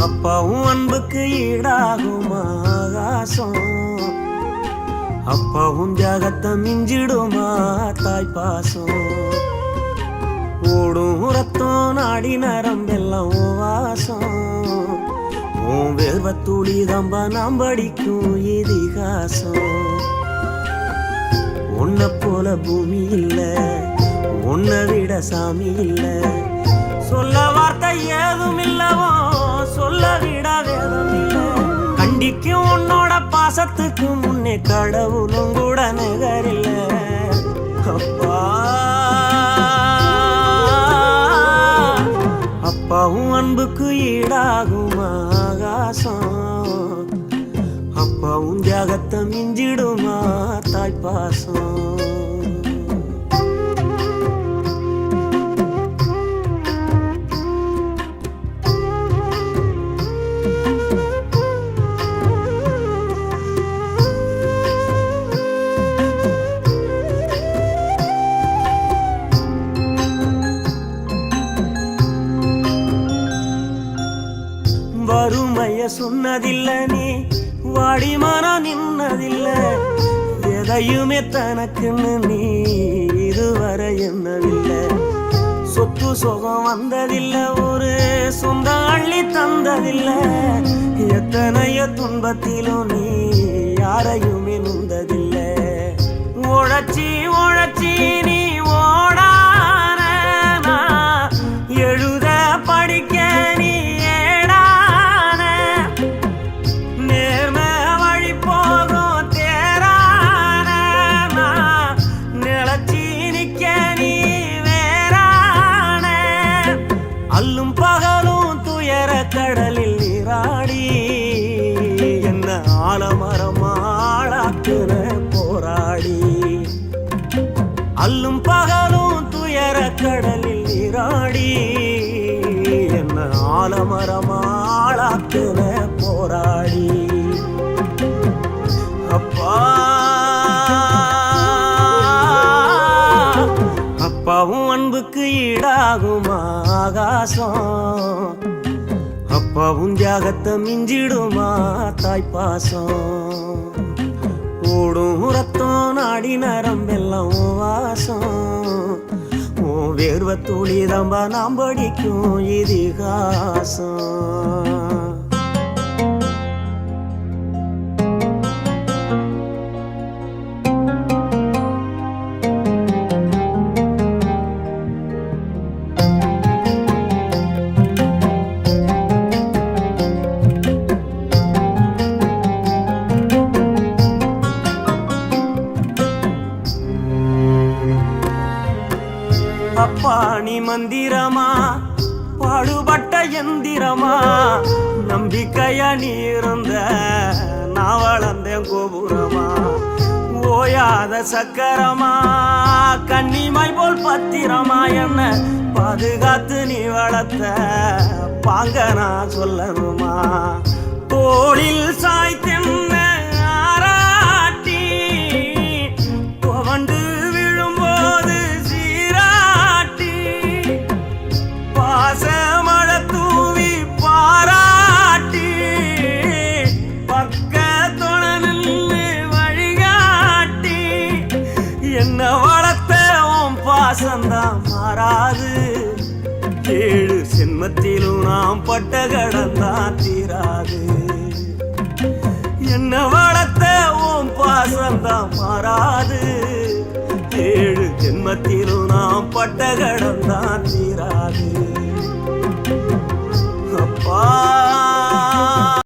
அப்பாவும் அன்புக்கு ஈடாகுமா ஆகாசம், அப்பாவும் தியாகத்தை மிஞ்சிடுமா தாய் பாசம். ஓடும் ரத்தம் நாடி நரம்பெல்லாம் வாசம், உன் வேர்வத்துளி தம்ப நாம் படிக்கும் இதிகாசம். உன்னை போல பூமி இல்ல, உன்னை விட சாமி இல்ல, சொல்ல வார்த்தை ஏதும் இல்லவோ சொல்ல விட வேதம் இல்ல. கண்டிக்கும் உன்னோட பாசத்துக்கு முன்னே கடவுளும் கூட நிகரில்ல. அப்பா அப்பாவும் அன்புக்கு ஈடாகுமா ஆகாசம், அப்பாவும் தியாகத்தை மிஞ்சிடுமா தாய் பாசம். வறுமைய சொன்னதில்ல நீ, வாடி மனம் நின்னதில்ல, எதையுமே தனக்குன்னு நீ இதுவரை என்னவில்லை. சொத்து சுகம் வந்ததில்லை, ஒரு சொந்த அள்ளி தந்ததில்ல, எத்தனைய துன்பத்திலும் நீ யாரையுமே நுந்ததில்லை. உழைச்சி உழைச்சி நீ ஓடான, எழுத படிக்க நீ கடலில் நீராடி என்ன ஆலமரமாளாக்குற போராடி. அல்லும் பகலும் துயர கடலில் நீராடி என்ன ஆலமரமாளாக்குற போராடி. அப்பா அப்பாவும் அன்புக்கு ஈடாகுமா ஆகாசம், அப்பாவும் தியாகத்தை மிஞ்சிடுமா தாய் பாசம். ஓடும் ரத்தம் நாடி நரம்பெல்லாம் வாசம், உன் வேர்வத்துளி தம்ப நாம் படிக்கும் இதிகாசம். அப்பா நீ மந்திரமா, பாடுபட்ட எந்திரமா, நம்பிக்கையா நீ இருந்த நான் வளர்ந்தேன் கோபுரமா. ஓயாத சக்கரமா, கன்னிமாய் போல் பத்திரமா, என்ன பாதுகாத்து நீ வளர்த்த பாங்க நான் சொல்லணுமா. தோளில் சாய்த்தென்ன ஆராட்டி, துவண்டு விழும்போது சீராட்டி, பாசமழ தூவி பாராட்டி, பக்கத்தொட நின்று வழிகாட்டி, என்ன வளர்த்த உன் பாசந்தான் மாறாது. 7 சென்மத்திலும் நாம் பட்ட கடந்தான் தீராது. என்ன வளர்த்த உன் பாசந்தான் மாறாது. 7 ஜென்மத்திலும் நாம் பட்ட கடந்தான் தீராது. அப்பா